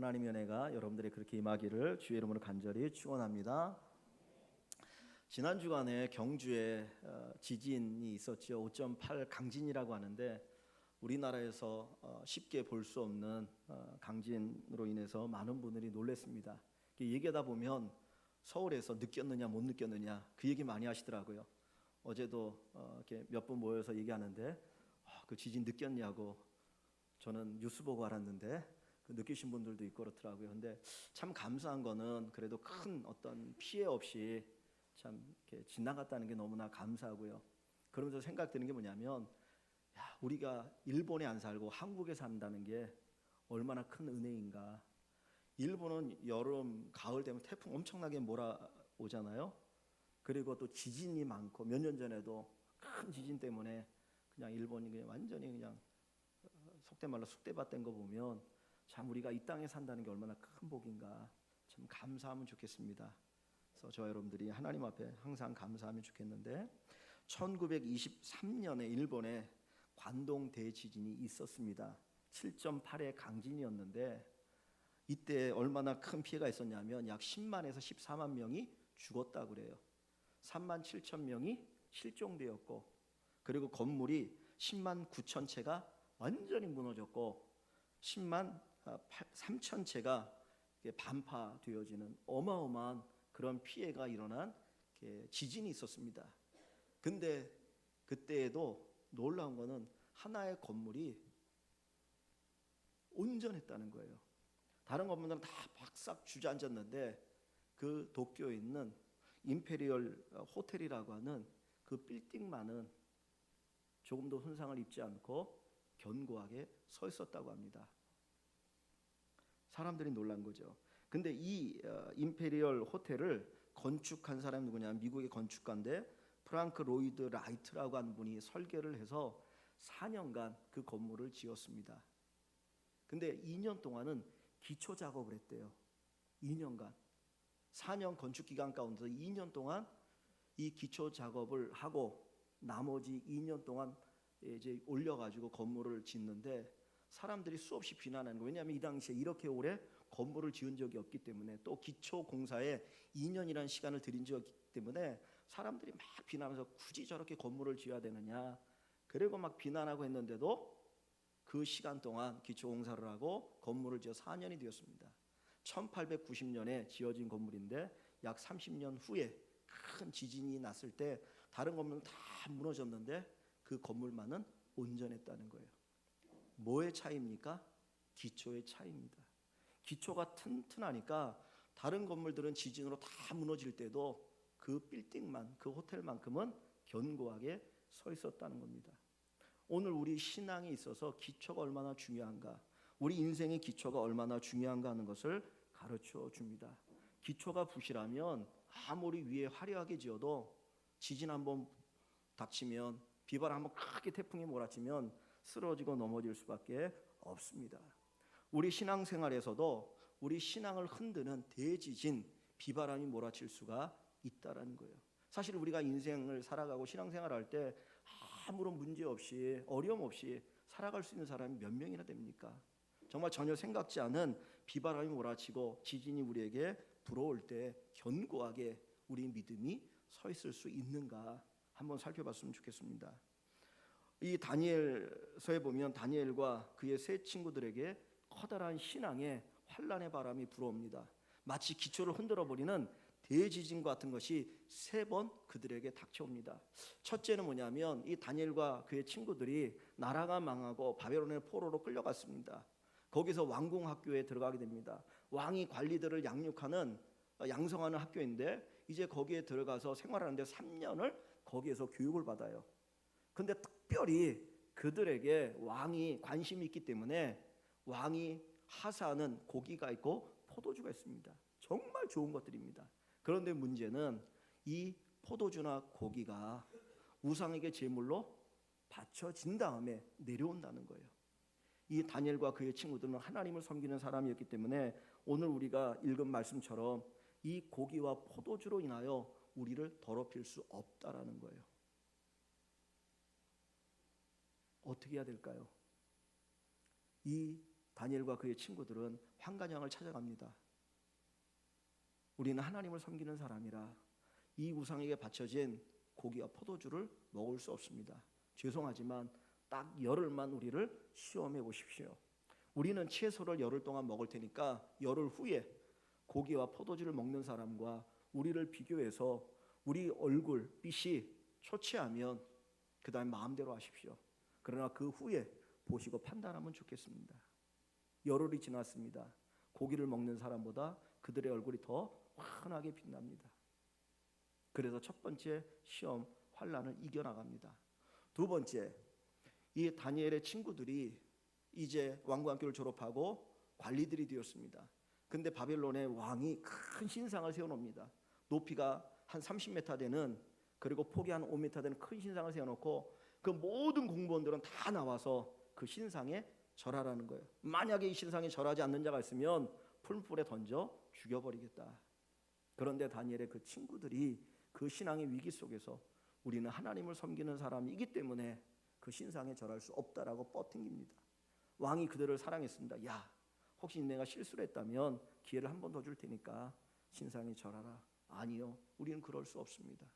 하나님의 은혜가 여러분들이 그렇게 임하기를 주의 이름으로 간절히 축원합니다. 지난 주간에 경주에 지진이 있었죠. 5.8 강진이라고 하는데 우리나라에서 쉽게 볼 수 없는 강진으로 인해서 많은 분들이 놀랐습니다. 얘기하다 보면 서울에서 느꼈느냐 못 느꼈느냐 그 얘기 많이 하시더라고요. 어제도 이렇게 몇 분 모여서 얘기하는데 그 지진 느꼈냐고, 저는 뉴스 보고 알았는데 그 느끼신 분들도 있고 그렇더라고요. 근데 참 감사한 거는 그래도 큰 어떤 피해 없이 참 이렇게 지나갔다는 게 너무나 감사하고요. 그러면서 생각드는 게 뭐냐면, 우리가 일본에 안 살고 한국에 산다는 게 얼마나 큰 은혜인가. 일본은 여름, 가을 되면 태풍 엄청나게 몰아오잖아요. 그리고 또 지진이 많고 몇 년 전에도 큰 지진 때문에 그냥 일본이 그냥 완전히 그냥 속된 말로 쑥대밭 된 거 보면 참 우리가 이 땅에 산다는 게 얼마나 큰 복인가, 참 감사하면 좋겠습니다. 그래서 저와 여러분들이 하나님 앞에 항상 감사하면 좋겠는데, 1923년에 일본에 관동 대지진이 있었습니다. 7.8의 강진이었는데 이때 얼마나 큰 피해가 있었냐면 약 10만에서 14만 명이 죽었다고 그래요. 3만 7천 명이 실종되었고, 그리고 건물이 10만 9천 채가 완전히 무너졌고 10만 3천 채가 반파되어지는 어마어마한 그런 피해가 일어난 지진이 있었습니다. 근데 그때에도 놀라운 거는 하나의 건물이 온전했다는 거예요. 다른 건물들은 다 박삭 주저앉았는데 그 도쿄에 있는 임페리얼 호텔이라고 하는 그 빌딩만은 조금도 손상을 입지 않고 견고하게 서 있었다고 합니다. 사람들이 놀란 거죠. 근데 이 임페리얼 호텔을 건축한 사람이 누구냐, 미국의 건축가인데 프랑크 로이드 라이트라고 하는 분이 설계를 해서 4년간 그 건물을 지었습니다. 근데 2년 동안은 기초 작업을 했대요. 2년간 4년 건축 기간 가운데서 2년 동안 이 기초 작업을 하고 나머지 2년 동안 이제 올려가지고 건물을 짓는데 사람들이 수없이 비난하는 거예요. 왜냐하면 이 당시에 이렇게 오래 건물을 지은 적이 없기 때문에, 또 기초 공사에 2년이라는 시간을 들인 적이 없기 때문에 사람들이 막 비난하면서 굳이 저렇게 건물을 지어야 되느냐, 그리고 막 비난하고 했는데도 그 시간 동안 기초 공사를 하고 건물을 지어 4년이 되었습니다. 1890년에 지어진 건물인데 약 30년 후에 큰 지진이 났을 때 다른 건물은 다 무너졌는데 그 건물만은 온전했다는 거예요. 뭐의 차이입니까? 기초의 차이입니다. 기초가 튼튼하니까 다른 건물들은 지진으로 다 무너질 때도 그 빌딩만, 그 호텔만큼은 견고하게 서 있었다는 겁니다. 오늘 우리 신앙에 있어서 기초가 얼마나 중요한가, 우리 인생의 기초가 얼마나 중요한가 하는 것을 가르쳐 줍니다. 기초가 부실하면 아무리 위에 화려하게 지어도 지진 한번 닥치면, 비바람 한번 크게 태풍이 몰아치면 쓰러지고 넘어질 수밖에 없습니다. 우리 신앙생활에서도 우리 신앙을 흔드는 대지진, 비바람이 몰아칠 수가 있다라는 거예요. 사실 우리가 인생을 살아가고 신앙생활을 할 때 아무런 문제 없이 어려움 없이 살아갈 수 있는 사람이 몇 명이나 됩니까? 정말 전혀 생각지 않은 비바람이 몰아치고 지진이 우리에게 불어올 때 견고하게 우리 믿음이 서 있을 수 있는가 한번 살펴봤으면 좋겠습니다. 이 다니엘서에 보면 다니엘과 그의 세 친구들에게 커다란 신앙의 환란의 바람이 불어옵니다. 마치 기초를 흔들어버리는 대지진 같은 것이 3번 그들에게 닥쳐옵니다. 첫째는 뭐냐면 이 다니엘과 그의 친구들이 나라가 망하고 바벨론의 포로로 끌려갔습니다. 거기서 왕궁학교에 들어가게 됩니다. 왕이 관리들을 양성하는 학교인데 이제 거기에 들어가서 생활하는데 3년을 거기에서 교육을 받아요. 근데 특별히 그들에게 왕이 관심이 있기 때문에 왕이 하사하는 고기가 있고 포도주가 있습니다. 정말 좋은 것들입니다. 그런데 문제는 이 포도주나 고기가 우상에게 제물로 바쳐진 다음에 내려온다는 거예요. 이 다니엘과 그의 친구들은 하나님을 섬기는 사람이었기 때문에 오늘 우리가 읽은 말씀처럼 이 고기와 포도주로 인하여 우리를 더럽힐 수 없다라는 거예요. 어떻게 해야 될까요? 이 다니엘과 그의 친구들은 환관장을 찾아갑니다. 우리는 하나님을 섬기는 사람이라 이 우상에게 바쳐진 고기와 포도주를 먹을 수 없습니다. 죄송하지만 딱 열흘만 우리를 시험해 보십시오. 우리는 채소를 열흘 동안 먹을 테니까 열흘 후에 고기와 포도주를 먹는 사람과 우리를 비교해서 우리 얼굴 빛이 초췌하면 그 다음에 마음대로 하십시오. 그러나 그 후에 보시고 판단하면 좋겠습니다. 열흘이 지났습니다. 고기를 먹는 사람보다 그들의 얼굴이 더 환하게 빛납니다. 그래서 첫 번째 시험 환난을 이겨나갑니다. 두 번째, 이 다니엘의 친구들이 이제 왕관학교를 졸업하고 관리들이 되었습니다. 근데 바벨론의 왕이 큰 신상을 세워놓습니다. 높이가 한 30m 되는, 그리고 폭이 한 5m 되는 큰 신상을 세워놓고 그 모든 공무원들은 다 나와서 그 신상에 절하라는 거예요. 만약에 이 신상에 절하지 않는 자가 있으면 풀불에 던져 죽여버리겠다. 그런데 다니엘의 그 친구들이 그 신앙의 위기 속에서 우리는 하나님을 섬기는 사람이기 때문에 그 신상에 절할 수 없다라고 뻗ting깁니다. 왕이 그들을 사랑했습니다. 야, 혹시 내가 실수를 했다면 기회를 한 번 더 줄 테니까 신상에 절하라. 아니요, 우리는 그럴 수 없습니다.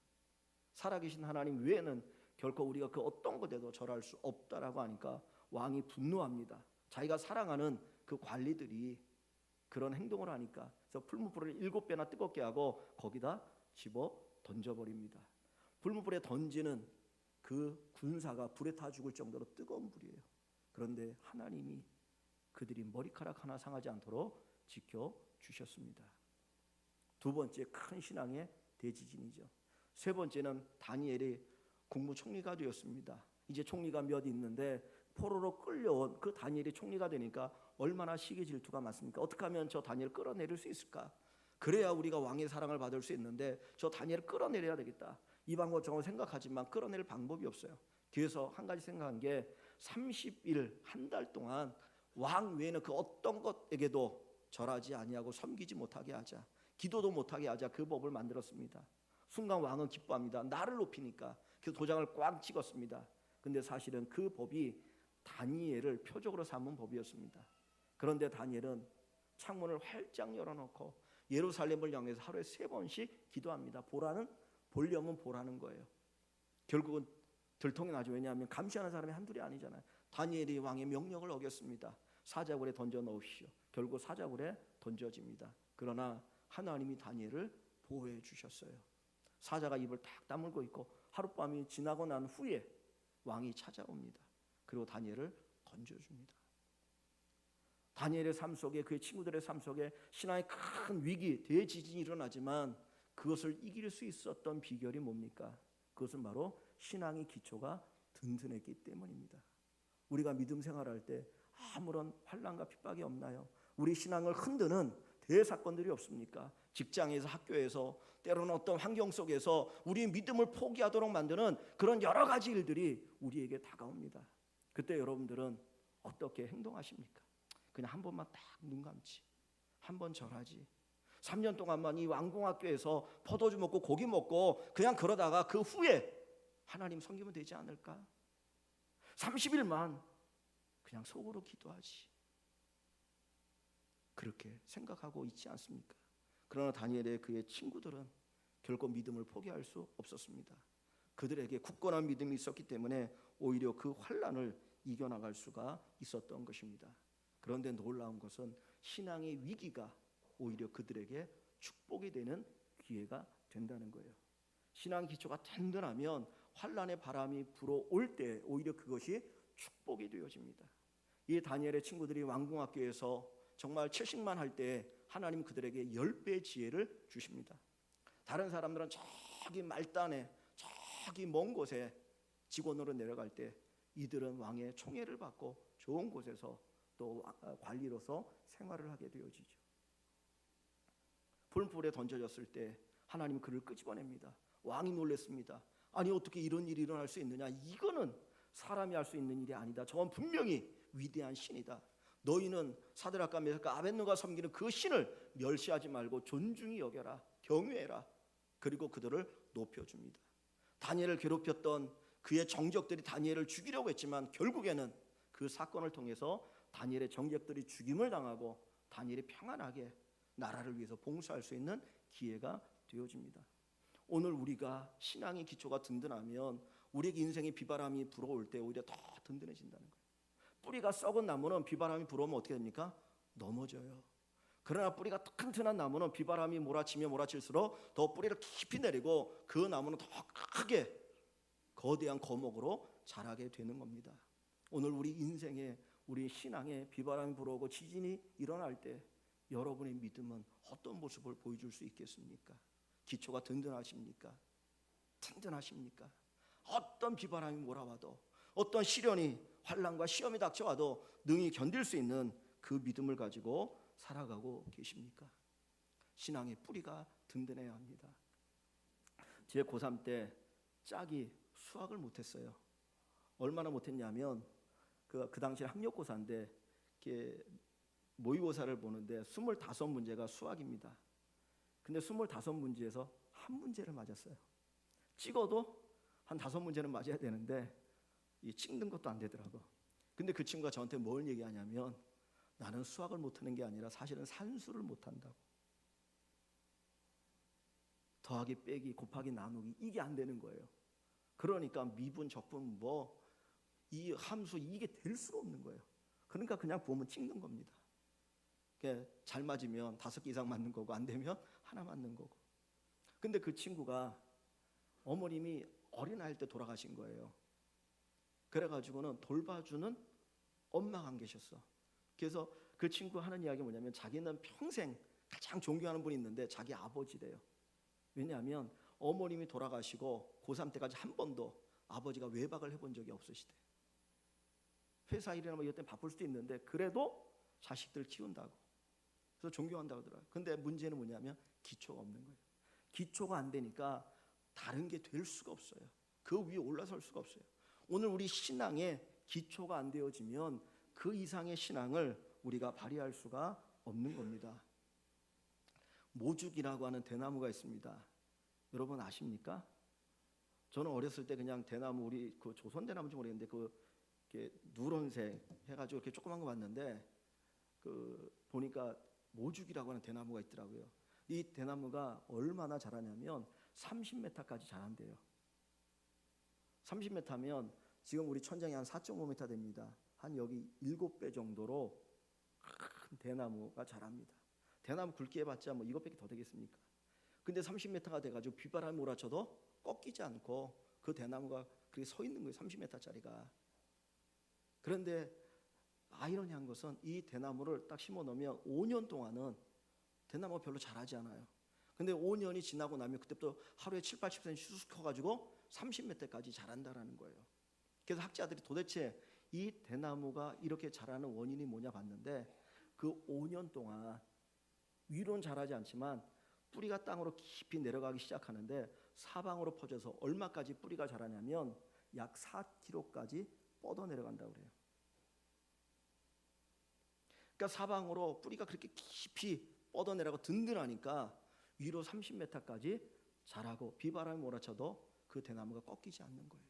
살아계신 하나님 외에는 결코 우리가 그 어떤 것에도 절할 수 없다라고 하니까 왕이 분노합니다. 자기가 사랑하는 그 관리들이 그런 행동을 하니까 그래서 풀무불을 7배나 뜨겁게 하고 거기다 집어 던져버립니다. 풀무불에 던지는 그 군사가 불에 타 죽을 정도로 뜨거운 불이에요. 그런데 하나님이 그들이 머리카락 하나 상하지 않도록 지켜주셨습니다. 두 번째 큰 신앙의 대지진이죠. 세 번째는 다니엘이 국무총리가 되었습니다. 이제 총리가 몇 있는데 포로로 끌려온 그 다니엘이 총리가 되니까 얼마나 시기 질투가 많습니까? 어떻게 하면 저 다니엘 끌어내릴 수 있을까? 그래야 우리가 왕의 사랑을 받을 수 있는데 저 다니엘을 끌어내려야 되겠다. 이 방법 정말 생각하지만 끌어낼 방법이 없어요. 뒤에서 한 가지 생각한 게 30일 한 달 동안 왕 외에는 그 어떤 것에게도 절하지 아니하고 섬기지 못하게 하자, 기도도 못하게 하자, 그 법을 만들었습니다. 순간 왕은 기뻐합니다. 나를 높이니까. 그래서 도장을 꽉 찍었습니다. 근데 사실은 그 법이 다니엘을 표적으로 삼은 법이었습니다. 그런데 다니엘은 창문을 활짝 열어놓고 예루살렘을 향해서 하루에 3번씩 기도합니다. 보려면 보라는 거예요. 결국은 들통이 나죠. 왜냐하면 감시하는 사람이 한둘이 아니잖아요. 다니엘이 왕의 명령을 어겼습니다. 사자굴에 던져 넣으시오. 결국 사자굴에 던져집니다. 그러나 하나님이 다니엘을 보호해 주셨어요. 사자가 입을 딱 다물고 있고 하룻밤이 지나고 난 후에 왕이 찾아옵니다. 그리고 다니엘을 건져줍니다. 다니엘의 삶 속에, 그의 친구들의 삶 속에 신앙의 큰 위기, 대지진이 일어나지만 그것을 이길 수 있었던 비결이 뭡니까? 그것은 바로 신앙의 기초가 든든했기 때문입니다. 우리가 믿음 생활할 때 아무런 환난과 핍박이 없나요? 우리 신앙을 흔드는 대사건들이 없습니까? 직장에서, 학교에서, 때로는 어떤 환경 속에서 우리의 믿음을 포기하도록 만드는 그런 여러 가지 일들이 우리에게 다가옵니다. 그때 여러분들은 어떻게 행동하십니까? 그냥 한 번만 딱 눈 감지, 한 번 절하지, 3년 동안만 이 왕궁학교에서 포도주 먹고 고기 먹고 그냥 그러다가 그 후에 하나님 섬기면 되지 않을까? 30일만 그냥 속으로 기도하지, 그렇게 생각하고 있지 않습니까? 그러나 다니엘의 그의 친구들은 결코 믿음을 포기할 수 없었습니다. 그들에게 굳건한 믿음이 있었기 때문에 오히려 그 환난을 이겨나갈 수가 있었던 것입니다. 그런데 놀라운 것은 신앙의 위기가 오히려 그들에게 축복이 되는 기회가 된다는 거예요. 신앙 기초가 든든하면 환난의 바람이 불어올 때 오히려 그것이 축복이 되어집니다. 이 다니엘의 친구들이 왕궁학교에서 정말 채식만 할 때 하나님 그들에게 10배의 지혜를 주십니다. 다른 사람들은 저기 말단에, 저기 먼 곳에 직원으로 내려갈 때 이들은 왕의 총애를 받고 좋은 곳에서 또 관리로서 생활을 하게 되어지죠. 풀불에 던져졌을 때 하나님 그를 끄집어냅니다. 왕이 놀랐습니다. 아니 어떻게 이런 일이 일어날 수 있느냐? 이거는 사람이 할 수 있는 일이 아니다. 저건 분명히 위대한 신이다. 너희는 사드락과 메삭과 아벳느고가 섬기는 그 신을 멸시하지 말고 존중히 여겨라, 경외해라. 그리고 그들을 높여줍니다. 다니엘을 괴롭혔던 그의 정적들이 다니엘을 죽이려고 했지만 결국에는 그 사건을 통해서 다니엘의 정적들이 죽임을 당하고 다니엘이 평안하게 나라를 위해서 봉사할 수 있는 기회가 되어집니다. 오늘 우리가 신앙의 기초가 든든하면 우리에게 인생의 비바람이 불어올 때 오히려 더 든든해진다는 거예요. 뿌리가 썩은 나무는 비바람이 불어오면 어떻게 됩니까? 넘어져요. 그러나 뿌리가 튼튼한 나무는 비바람이 몰아치면 몰아칠수록 더 뿌리를 깊이 내리고 그 나무는 더 크게 거대한 거목으로 자라게 되는 겁니다. 오늘 우리 인생에 우리 신앙에 비바람이 불어오고 지진이 일어날 때 여러분의 믿음은 어떤 모습을 보여줄 수 있겠습니까? 기초가 든든하십니까? 튼튼하십니까? 어떤 비바람이 몰아와도 어떤 시련이 환난과 시험이 닥쳐와도 능히 견딜 수 있는 그 믿음을 가지고 살아가고 계십니까? 신앙의 뿌리가 든든해야 합니다. 제 고3 때 짝이 수학을 못했어요. 얼마나 못했냐면 그 당시 학력고사인데 모의고사를 보는데 25문제가 수학입니다. 근데 25문제에서 한 문제를 맞았어요. 찍어도 한 5문제는 맞아야 되는데 찍는 것도 안 되더라고. 근데 그 친구가 저한테 뭘 얘기하냐면 나는 수학을 못하는 게 아니라 사실은 산수를 못한다고. 더하기 빼기 곱하기 나누기 이게 안 되는 거예요. 그러니까 미분 적분 이 함수 이게 될 수가 없는 거예요. 그러니까 그냥 보면 찍는 겁니다. 잘 맞으면 5개 이상 맞는 거고 안 되면 하나 맞는 거고. 근데 그 친구가 어머님이 어린아이일 때 돌아가신 거예요. 그래가지고는 돌봐주는 엄마가 안 계셨어. 그래서 그 친구 하는 이야기가 뭐냐면 자기는 평생 가장 존경하는 분이 있는데 자기 아버지래요. 왜냐하면 어머님이 돌아가시고 고3 때까지 한 번도 아버지가 외박을 해본 적이 없으시대. 회사 일이나 이럴 때 바쁠 수도 있는데 그래도 자식들 키운다고. 그래서 존경한다고 하더라고요. 근데 문제는 뭐냐면 기초가 없는 거예요. 기초가 안 되니까 다른 게 될 수가 없어요. 그 위에 올라설 수가 없어요. 오늘 우리 신앙에 기초가 안 되어지면 그 이상의 신앙을 우리가 발휘할 수가 없는 겁니다. 모죽이라고 하는 대나무가 있습니다. 여러분 아십니까? 저는 어렸을 때 그냥 대나무 우리 그 조선 대나무인지 모르겠는데 이렇게 누런색 해가지고 이렇게 조그만 거 봤는데 보니까 모죽이라고 하는 대나무가 있더라고요. 이 대나무가 얼마나 자라냐면 30m까지 자란대요. 30m면 지금 우리 천장이 한 4.5m 됩니다. 한 여기 7배 정도로 큰 대나무가 자랍니다. 대나무 굵기 해봤자 이것밖에 더 되겠습니까? 근데 30m가 돼가지고 비바람이 몰아쳐도 꺾이지 않고 그 대나무가 그렇게 서 있는 거예요. 30m짜리가. 그런데 아이러니한 것은 이 대나무를 딱 심어 놓으면 5년 동안은 대나무가 별로 자라지 않아요. 근데 5년이 지나고 나면 그때부터 하루에 7, 80cm 쑥 커가지고 30m까지 자란다라는 거예요. 그래서 학자들이 도대체 이 대나무가 이렇게 자라는 원인이 뭐냐 봤는데 그 5년 동안 위로는 자라지 않지만 뿌리가 땅으로 깊이 내려가기 시작하는데 사방으로 퍼져서 얼마까지 뿌리가 자라냐면 약 4km까지 뻗어 내려간다고 그래요. 그러니까 사방으로 뿌리가 그렇게 깊이 뻗어 내려가고 든든하니까 위로 30m까지 자라고 비바람이 몰아쳐도 그 대나무가 꺾이지 않는 거예요.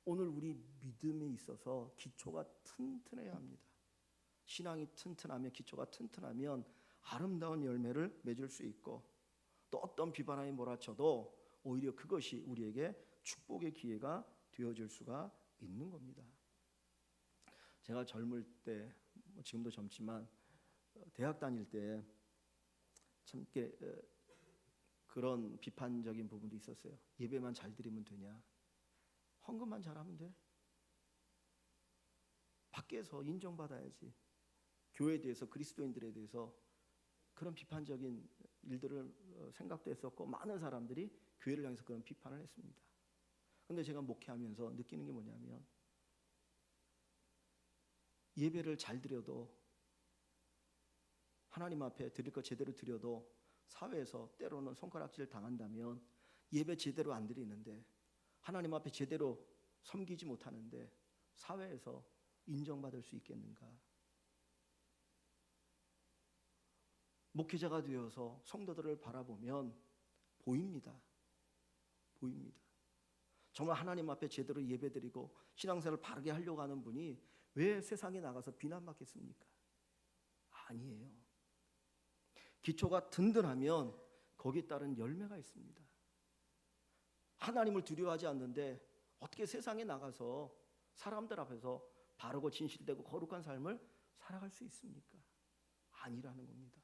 오늘 우리 믿음에 있어서 기초가 튼튼해야 합니다. 신앙이 튼튼하면 기초가 튼튼하면 아름다운 열매를 맺을 수 있고 또 어떤 비바람이 몰아쳐도 오히려 그것이 우리에게 축복의 기회가 되어질 수가 있는 겁니다. 제가 젊을 때 지금도 젊지만 대학 다닐 때 참 그런 비판적인 부분도 있었어요. 예배만 잘 드리면 되냐? 헌금만 잘하면 돼? 밖에서 인정받아야지. 교회에 대해서 그리스도인들에 대해서 그런 비판적인 일들을 생각도 했었고 많은 사람들이 교회를 향해서 그런 비판을 했습니다. 그런데 제가 목회하면서 느끼는 게 뭐냐면 예배를 잘 드려도 하나님 앞에 드릴 거 제대로 드려도 사회에서 때로는 손가락질 당한다면 예배 제대로 안 드리는데 하나님 앞에 제대로 섬기지 못하는데 사회에서 인정받을 수 있겠는가? 목회자가 되어서 성도들을 바라보면 보입니다. 정말 하나님 앞에 제대로 예배드리고 신앙생활을 바르게 하려고 하는 분이 왜 세상에 나가서 비난받겠습니까? 아니에요. 기초가 든든하면 거기에 따른 열매가 있습니다. 하나님을 두려워하지 않는데 어떻게 세상에 나가서 사람들 앞에서 바르고 진실되고 거룩한 삶을 살아갈 수 있습니까? 아니라는 겁니다.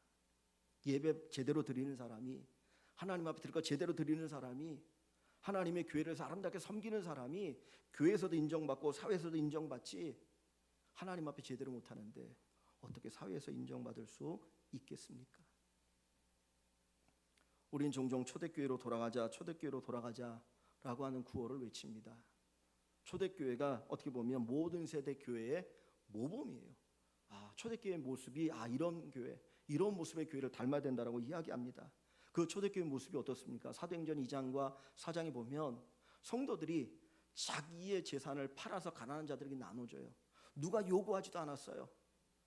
예배 제대로 드리는 사람이, 하나님 앞에 들어가 제대로 드리는 사람이, 하나님의 교회를 아름답게 섬기는 사람이 교회에서도 인정받고 사회에서도 인정받지, 하나님 앞에 제대로 못하는데 어떻게 사회에서 인정받을 수 있겠습니까? 우린 종종 초대교회로 돌아가자, 초대교회로 돌아가자라고 하는 구호를 외칩니다. 초대교회가 어떻게 보면 모든 세대 교회의 모범이에요. 초대교회의 모습이 이런 교회, 이런 모습의 교회를 닮아야 된다라고 이야기합니다. 그 초대교회 모습이 어떻습니까? 사도행전 2장과 4장에 보면 성도들이 자기의 재산을 팔아서 가난한 자들에게 나눠줘요. 누가 요구하지도 않았어요.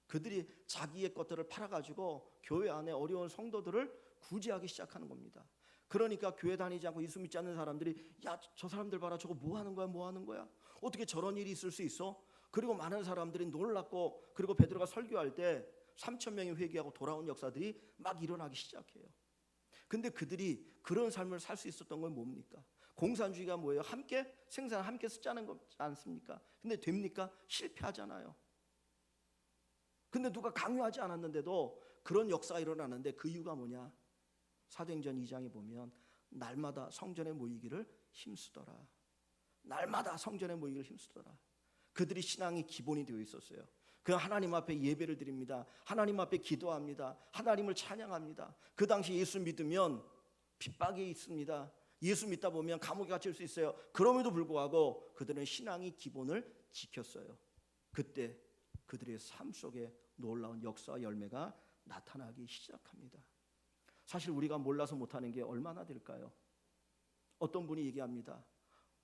그들이 자기의 것들을 팔아가지고 교회 안에 어려운 성도들을 구제하기 시작하는 겁니다. 그러니까 교회 다니지 않고 예수 믿지 않는 사람들이 야, 저 사람들 봐라, 저거 뭐 하는 거야, 뭐 하는 거야? 어떻게 저런 일이 있을 수 있어? 그리고 많은 사람들이 놀랐고, 그리고 베드로가 설교할 때 3,000명이 회개하고 돌아온 역사들이 막 일어나기 시작해요. 근데 그들이 그런 삶을 살 수 있었던 건 뭡니까? 공산주의가 뭐예요? 함께 생산, 함께 쓰자는 거지 않습니까? 근데 됩니까? 실패하잖아요. 근데 누가 강요하지 않았는데도 그런 역사가 일어나는데 그 이유가 뭐냐? 사도행전 2장에 보면 날마다 성전에 모이기를 힘쓰더라. 날마다 성전에 모이기를 힘쓰더라. 그들이 신앙이 기본이 되어 있었어요. 그 하나님 앞에 예배를 드립니다. 하나님 앞에 기도합니다. 하나님을 찬양합니다. 그 당시 예수 믿으면 핍박이 있습니다. 예수 믿다 보면 감옥에 갇힐 수 있어요. 그럼에도 불구하고 그들은 신앙의 기본을 지켰어요. 그때 그들의 삶 속에 놀라운 역사와 열매가 나타나기 시작합니다. 사실 우리가 몰라서 못하는 게 얼마나 될까요? 어떤 분이 얘기합니다.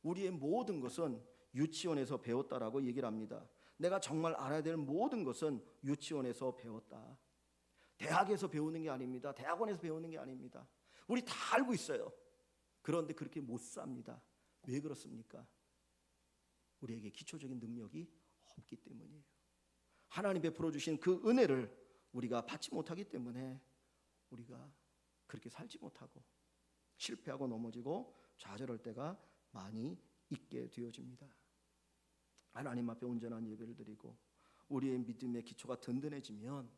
우리의 모든 것은 유치원에서 배웠다라고 얘기를 합니다. 내가 정말 알아야 될 모든 것은 유치원에서 배웠다. 대학에서 배우는 게 아닙니다. 대학원에서 배우는 게 아닙니다. 우리 다 알고 있어요. 그런데 그렇게 못 삽니다. 왜 그렇습니까? 우리에게 기초적인 능력이 없기 때문이에요. 하나님 베풀어 주신 그 은혜를 우리가 받지 못하기 때문에 우리가 그렇게 살지 못하고 실패하고 넘어지고 좌절할 때가 많이 있게 되어집니다. 하나님 앞에 온전한 예배를 드리고 우리의 믿음의 기초가 든든해지면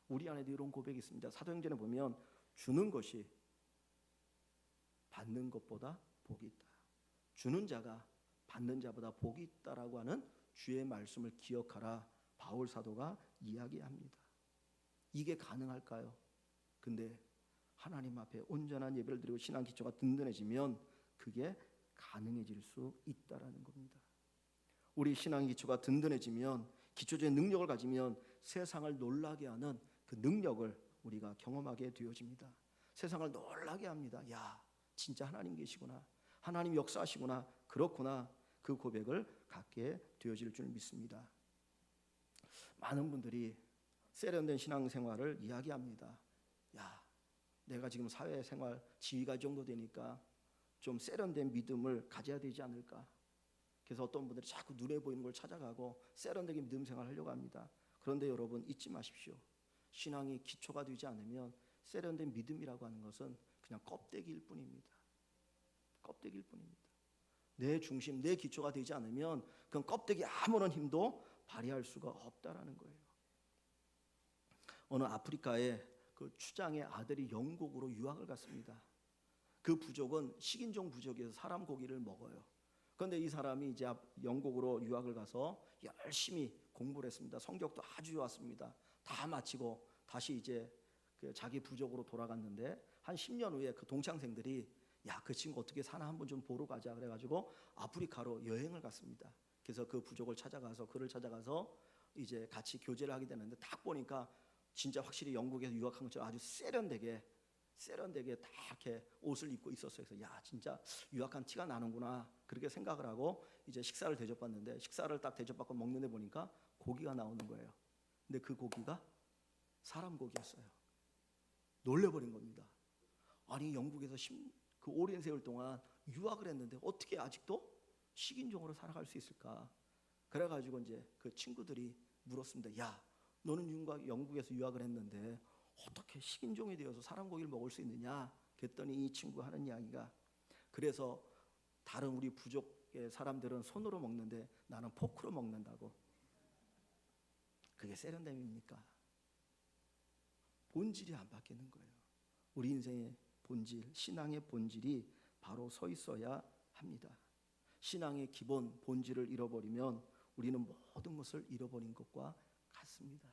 우리 안에도 이런 고백이 있습니다. 사도행전에 보면 주는 것이 받는 것보다 복이 있다. 주는 자가 받는 자보다 복이 있다라고 하는 주의 말씀을 기억하라. 바울 사도가 이야기합니다. 이게 가능할까요? 근데 하나님 앞에 온전한 예배를 드리고 신앙 기초가 든든해지면 그게 가능해질 수 있다라는 겁니다. 우리 신앙 기초가 든든해지면 기초적인 능력을 가지면 세상을 놀라게 하는 그 능력을 우리가 경험하게 되어집니다. 세상을 놀라게 합니다. 야, 진짜 하나님 계시구나. 하나님 역사하시구나. 그렇구나. 그 고백을 갖게 되어질 줄 믿습니다. 많은 분들이 세련된 신앙생활을 이야기합니다. 야, 내가 지금 사회생활 지위가 이 정도 되니까 좀 세련된 믿음을 가져야 되지 않을까. 그래서 어떤 분들이 자꾸 눈에 보이는 걸 찾아가고 세련되게 믿음 생활을 하려고 합니다. 그런데 여러분 잊지 마십시오. 신앙이 기초가 되지 않으면 세련된 믿음이라고 하는 것은 그냥 껍데기일 뿐입니다. 껍데기일 뿐입니다. 내 중심, 내 기초가 되지 않으면 그건 껍데기 아무런 힘도 발휘할 수가 없다라는 거예요. 어느 아프리카의 그 추장의 아들이 영국으로 유학을 갔습니다. 그 부족은 식인종 부족이어서 사람 고기를 먹어요. 그런데 이 사람이 이제 영국으로 유학을 가서 열심히 공부를 했습니다. 성적도 아주 좋았습니다. 다 마치고 다시 이제 그 자기 부족으로 돌아갔는데 한 10년 후에 그 동창생들이 야, 그 친구 어떻게 사나 한번 좀 보러 가자 그래가지고 아프리카로 여행을 갔습니다. 그래서 그 부족을 찾아가서 그를 찾아가서 이제 같이 교제를 하게 되는데 딱 보니까 진짜 확실히 영국에서 유학한 것처럼 아주 세련되게 다 이렇게 옷을 입고 있었어요. 그래서 야, 진짜 유학한 티가 나는구나 그렇게 생각을 하고 이제 식사를 대접받는데 식사를 딱 대접받고 먹는데 보니까 고기가 나오는 거예요. 근데 그 고기가 사람 고기였어요. 놀래버린 겁니다. 아니 영국에서 그 오랜 세월 동안 유학을 했는데 어떻게 아직도 식인종으로 살아갈 수 있을까? 그래가지고 이제 그 친구들이 물었습니다. 야, 너는 영국에서 유학을 했는데 어떻게 식인종이 되어서 사람 고기를 먹을 수 있느냐? 그랬더니 이 친구 하는 이야기가, 그래서 다른 우리 부족의 사람들은 손으로 먹는데 나는 포크로 먹는다고. 그게 세련됨입니까? 본질이 안 바뀌는 거예요. 우리 인생의 본질, 신앙의 본질이 바로 서 있어야 합니다. 신앙의 기본 본질을 잃어버리면 우리는 모든 것을 잃어버린 것과 같습니다.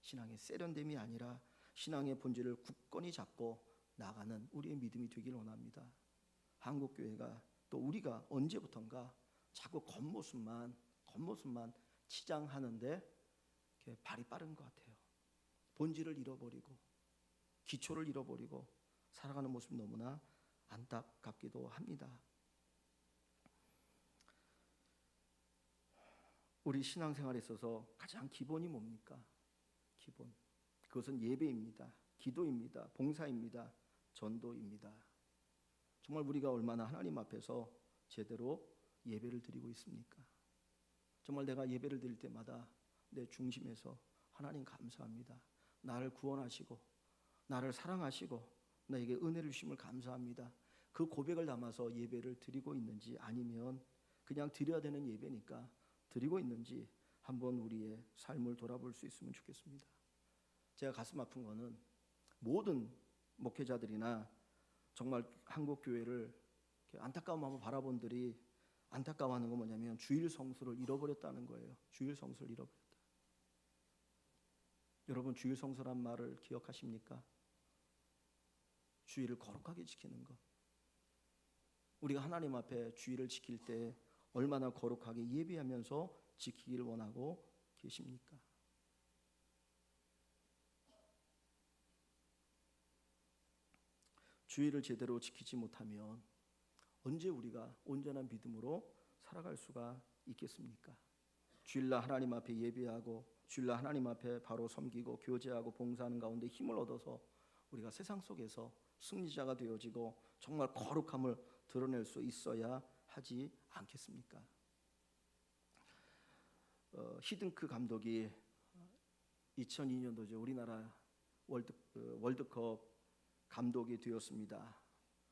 신앙의 세련됨이 아니라 신앙의 본질을 굳건히 잡고 나가는 우리의 믿음이 되길 원합니다. 한국교회가 또 우리가 언제부턴가 자꾸 겉모습만 치장하는데 발이 빠른 것 같아요. 본질을 잃어버리고 기초를 잃어버리고 살아가는 모습이 너무나 안타깝기도 합니다. 우리 신앙생활에 있어서 가장 기본이 뭡니까? 기본. 그것은 예배입니다. 기도입니다. 봉사입니다. 전도입니다. 정말 우리가 얼마나 하나님 앞에서 제대로 예배를 드리고 있습니까? 정말 내가 예배를 드릴 때마다 내 중심에서 하나님 감사합니다. 나를 구원하시고 나를 사랑하시고 나에게 은혜를 주심을 감사합니다. 그 고백을 담아서 예배를 드리고 있는지, 아니면 그냥 드려야 되는 예배니까 드리고 있는지 한번 우리의 삶을 돌아볼 수 있으면 좋겠습니다. 제가 가슴 아픈 거는 모든 목회자들이나 정말 한국 교회를 안타까움 한번 바라본 들이 안타까워하는 건 뭐냐면 주일 성수를 잃어버렸다는 거예요. 주일 성수를 잃어버렸다. 여러분, 주일 성수란 말을 기억하십니까? 주일을 거룩하게 지키는 것. 우리가 하나님 앞에 주일을 지킬 때 얼마나 거룩하게 예배하면서 지키기를 원하고 계십니까? 주일을 제대로 지키지 못하면 언제 우리가 온전한 믿음으로 살아갈 수가 있겠습니까? 주일날 하나님 앞에 예배하고 주일날 하나님 앞에 바로 섬기고 교제하고 봉사하는 가운데 힘을 얻어서 우리가 세상 속에서 승리자가 되어지고 정말 거룩함을 드러낼 수 있어야 하지 않겠습니까? 히딩크 감독이 2002년도죠. 우리나라 월드컵 감독이 되었습니다.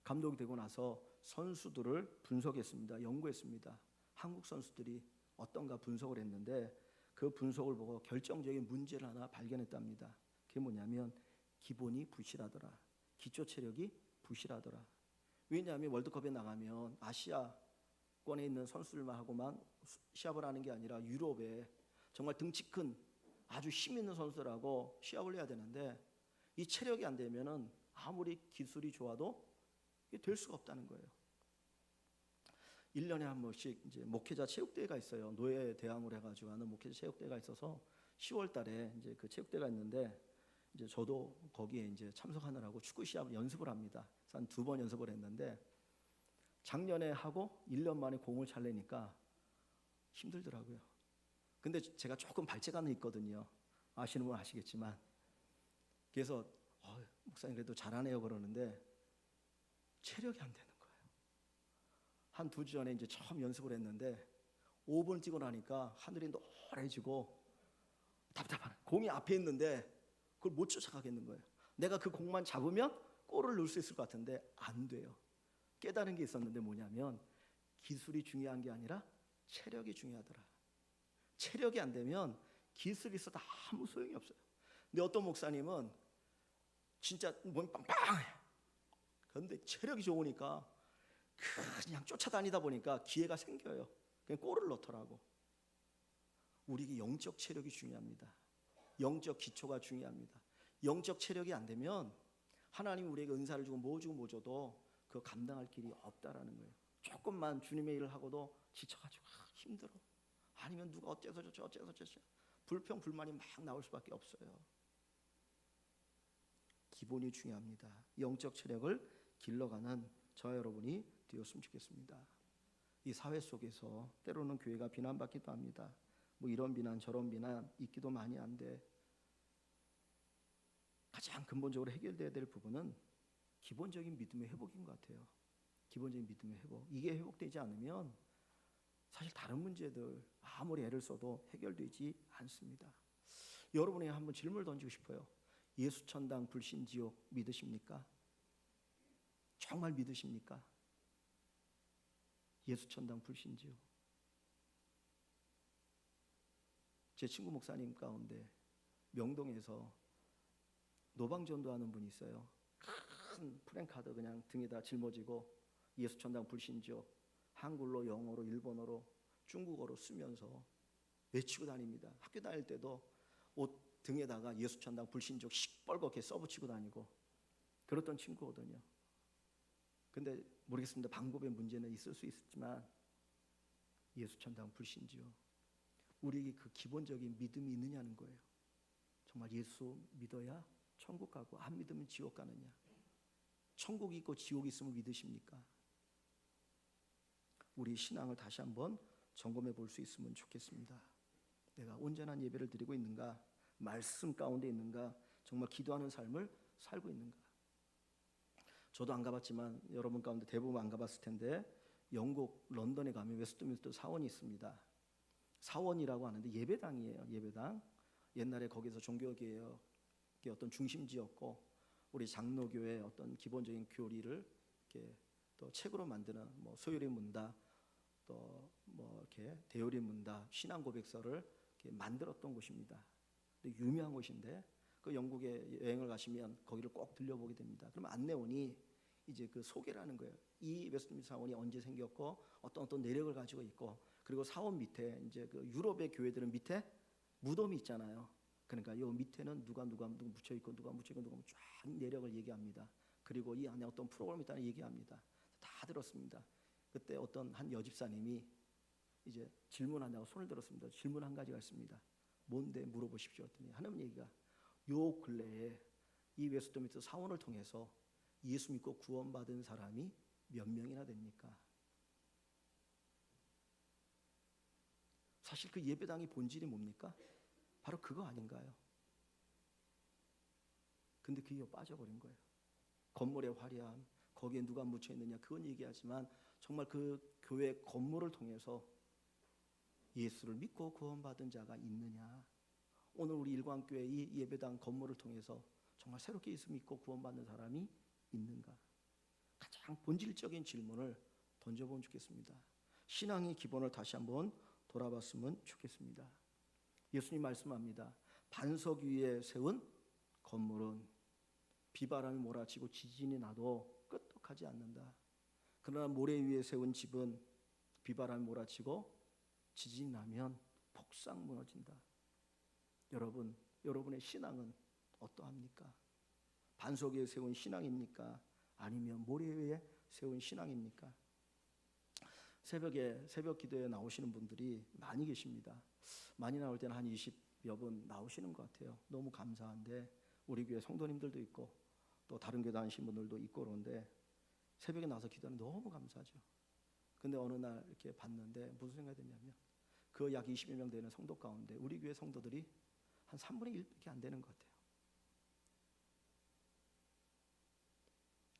감독이 되고 나서 선수들을 분석했습니다. 연구했습니다. 한국 선수들이 어떤가 분석을 했는데 그 분석을 보고 결정적인 문제를 하나 발견했답니다. 그게 뭐냐면 기본이 부실하더라. 기초 체력이 부실하더라. 왜냐하면 월드컵에 나가면 아시아권에 있는 선수들만 하고만 시합을 하는 게 아니라 유럽에 정말 등치 큰 아주 힘 있는 선수들하고 시합을 해야 되는데 이 체력이 안 되면은 아무리 기술이 좋아도 이게 될 수가 없다는 거예요. 1년에 한 번씩 이제 목회자 체육대회가 있어요. 노예 대항으로 해가지고 하는 목회자 체육대회가 있어서 10월 달에 이제 그 체육대회가 있는데 이제 저도 거기에 이제 참석하느라고 축구 시합 연습을 합니다. 한 2번 연습을 했는데 작년에 하고 1년 만에 공을 차려니까 힘들더라고요. 근데 제가 조금 발재간은 있거든요. 아시는 분 아시겠지만. 그래서 목사님 그래도 잘하네요 그러는데 체력이 안 되는 거예요. 한 2주 전에 이제 처음 연습을 했는데 5분 뛰고 나니까 하늘이 노래지고 답답한, 공이 앞에 있는데 그걸 못 쫓아가겠는 거예요. 내가 그 공만 잡으면 골을 넣을 수 있을 것 같은데 안 돼요. 깨달은 게 있었는데 뭐냐면 기술이 중요한 게 아니라 체력이 중요하더라. 체력이 안 되면 기술이 있어도 아무 소용이 없어요. 근데 어떤 목사님은 진짜 몸이 빵빵해. 그런데 체력이 좋으니까 그냥 쫓아다니다 보니까 기회가 생겨요. 그냥 골을 넣더라고. 우리에게 영적 체력이 중요합니다. 영적 기초가 중요합니다. 영적 체력이 안 되면 하나님이 우리에게 은사를 주고 뭐 줘도 그거 감당할 길이 없다라는 거예요. 조금만 주님의 일을 하고도 지쳐가지고 힘들어. 아니면 누가 어째서 불평 불만이 막 나올 수밖에 없어요. 기본이 중요합니다. 영적 체력을 길러가는 저와 여러분이 되었으면 좋겠습니다. 이 사회 속에서 때로는 교회가 비난받기도 합니다. 뭐 이런 비난 저런 비난 있기도 많이 한데 가장 근본적으로 해결돼야 될 부분은 기본적인 믿음의 회복인 것 같아요. 기본적인 믿음의 회복. 이게 회복되지 않으면 사실 다른 문제들 아무리 애를 써도 해결되지 않습니다. 여러분에게 한번 질문을 던지고 싶어요. 예수 천당 불신 지옥 믿으십니까? 정말 믿으십니까? 예수 천당 불신 지옥. 제 친구 목사님 가운데 명동에서 노방전도하는 분이 있어요. 큰 프랭카드 그냥 등에다 짊어지고 예수 천당 불신 지옥 한글로, 영어로, 일본어로, 중국어로 쓰면서 외치고 다닙니다. 학교 다닐 때도 옷 등에다가 예수 천당 불신 지옥 시뻘겋게 써붙이고 다니고 그랬던 친구거든요. 근데 모르겠습니다. 방법의 문제는 있을 수 있지만 예수 천당 불신 지옥, 우리에게 그 기본적인 믿음이 있느냐는 거예요. 정말 예수 믿어야 천국 가고 안 믿으면 지옥 가느냐? 천국이 있고 지옥이 있음을 믿으십니까? 우리 신앙을 다시 한번 점검해 볼 수 있으면 좋겠습니다. 내가 온전한 예배를 드리고 있는가? 말씀 가운데 있는가? 정말 기도하는 삶을 살고 있는가? 저도 안 가봤지만 여러분 가운데 대부분 안 가봤을 텐데 영국 런던에 가면 웨스트민스터 사원이 있습니다. 사원이라고 하는데 예배당이에요. 예배당. 옛날에 거기서 종교개혁의 어떤 중심지였고 우리 장로교의 어떤 기본적인 교리를 이렇게 또 책으로 만드는 뭐 소요리 문답, 또 뭐 이렇게 대요리 문답, 신앙 고백서를 이렇게 만들었던 곳입니다. 유명한 곳인데 그 영국에 여행을 가시면 거기를 꼭 들려보게 됩니다. 그러면 안내원이 이제 그 소개를 하는 거예요. 이 웨스트민스터 사원이 언제 생겼고 어떤 내력을 가지고 있고, 그리고 사원 밑에 이제 그 유럽의 교회들은 밑에 무덤이 있잖아요. 그러니까 요 밑에는 누가 묻혀 있고 누가 묻혀 있고 누가 쫙 내력을 얘기합니다. 그리고 이 안에 어떤 프로그램이 있다는 얘기합니다. 다 들었습니다. 그때 어떤 한 여집사님이 이제 질문한다고 손을 들었습니다. 질문 한 가지가 있습니다. 뭔데 물어보십시오 했더니 하는 얘기가, 요 근래에 이 웨스트민스터 사원을 통해서 예수 믿고 구원받은 사람이 몇 명이나 됩니까? 사실 그 예배당의 본질이 뭡니까? 바로 그거 아닌가요? 근데 그게 빠져버린 거예요. 건물의 화려함, 거기에 누가 묻혀 있느냐 그건 얘기하지만 정말 그 교회 건물을 통해서 예수를 믿고 구원받은 자가 있느냐? 오늘 우리 일광교회 이 예배당 건물을 통해서 정말 새롭게 예수 믿고 구원받는 사람이 있는가? 가장 본질적인 질문을 던져보면 좋겠습니다. 신앙의 기본을 다시 한번 돌아봤으면 좋겠습니다. 예수님 말씀합니다. 반석 위에 세운 건물은 비바람이 몰아치고 지진이 나도 끄떡하지 않는다. 그러나 모래 위에 세운 집은 비바람이 몰아치고 지진이 나면 폭삭 무너진다. 여러분의 신앙은 어떠합니까? 반석 위에 세운 신앙입니까? 아니면 모래 위에 세운 신앙입니까? 새벽 기도에 나오시는 분들이 많이 계십니다. 많이 나올 때는 한 20여 분 나오시는 것 같아요. 너무 감사한데 우리 교회 성도님들도 있고 또 다른 교회 다니신 분들도 있고 그런데 새벽에 나와서 기도하는 너무 감사하죠. 근데 어느 날 이렇게 봤는데 무슨 생각이 드냐면 그 약 20여 명 되는 성도 가운데 우리 교회 성도들이 한 3분의 1밖에 안 되는 것 같아요.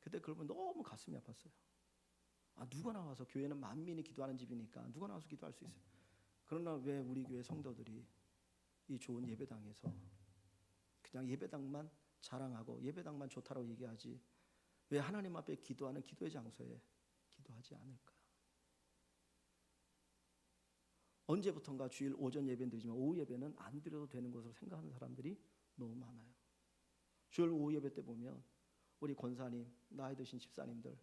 그때 그걸 보면 너무 가슴이 아팠어요. 누가 나와서, 교회는 만민이 기도하는 집이니까 누가 나와서 기도할 수 있어요. 그러나 왜 우리 교회 성도들이 이 좋은 예배당에서 그냥 예배당만 자랑하고 예배당만 좋다고 얘기하지 왜 하나님 앞에 기도하는 기도의 장소에 기도하지 않을까? 언제부턴가 주일 오전 예배는 드리지만 오후 예배는 안 드려도 되는 것으로 생각하는 사람들이 너무 많아요. 주일 오후 예배 때 보면 우리 권사님, 나이 드신 집사님들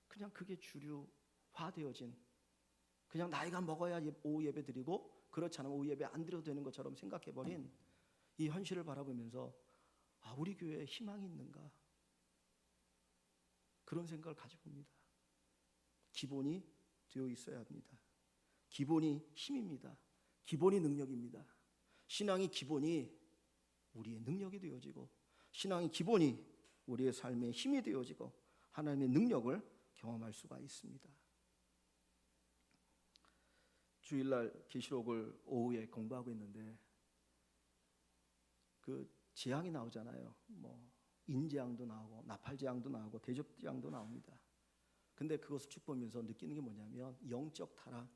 그냥 그게 주류화되어진, 그냥 나이가 먹어야 오후 예배 드리고 그렇지 않으면 오후 예배 안 드려도 되는 것처럼 생각해버린 이 현실을 바라보면서 우리 교회에 희망이 있는가? 그런 생각을 가져봅니다. 기본이 되어 있어야 합니다. 기본이 힘입니다. 기본이 능력입니다. 신앙의 기본이 우리의 능력이 되어지고 신앙의 기본이 우리의 삶의 힘이 되어지고 하나님의 능력을 경험할 수가 있습니다. 주일날 계시록을 오후에 공부하고 있는데 그 재앙이 나오잖아요. 뭐 인재앙도 나오고 나팔재앙도 나오고 대접재앙도 나옵니다. 근데 그것을 쭉 보면서 느끼는 게 뭐냐면 영적 타락,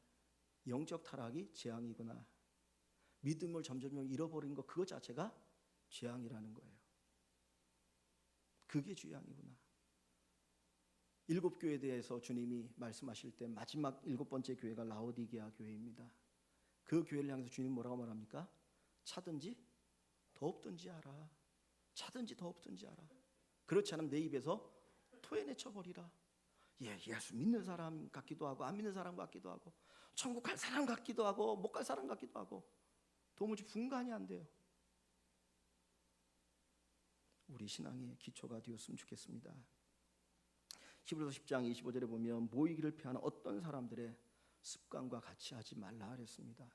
영적 타락이 재앙이구나. 믿음을 점점 잃어버린 것 그거 자체가 재앙이라는 거예요. 그게 재앙이구나. 7교회에 대해서 주님이 말씀하실 때 마지막 7번째 교회가 라오디게아 교회입니다. 그 교회를 향해서 주님 뭐라고 말합니까? 차든지 더 없든지 알아. 차든지 더 없든지 알아. 그렇지 않으면 내 입에서 토해내쳐버리라. 예수 믿는 사람 같기도 하고 안 믿는 사람 같기도 하고 천국 갈 사람 같기도 하고 못 갈 사람 같기도 하고 도무지 분간이 안 돼요. 우리 신앙의 기초가 되었으면 좋겠습니다. 히브리서 10장 25절에 보면 모이기를 피하는 어떤 사람들의 습관과 같이 하지 말라 그랬습니다.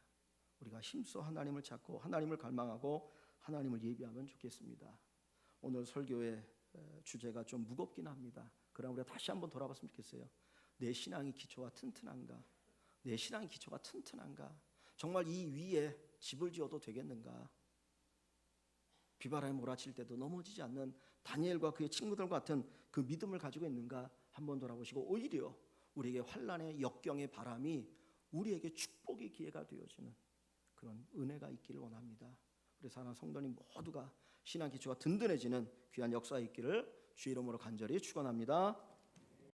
우리가 힘써 하나님을 찾고 하나님을 갈망하고 하나님을 예비하면 좋겠습니다. 오늘 설교의 주제가 좀 무겁긴 합니다. 그러나 우리가 다시 한번 돌아봤으면 좋겠어요. 내 신앙의 기초가 튼튼한가? 내 신앙의 기초가 튼튼한가? 정말 이 위에 집을 지어도 되겠는가? 비바람이 몰아칠 때도 넘어지지 않는 다니엘과 그의 친구들과 같은 그 믿음을 가지고 있는가 한번 돌아보시고 오히려 우리에게 환난의 역경의 바람이 우리에게 축복의 기회가 되어지는 그런 은혜가 있기를 원합니다. 우리 사랑하는 성도님 모두가 신앙 기초가 든든해지는 귀한 역사 있기를 주의 이름으로 간절히 축원합니다.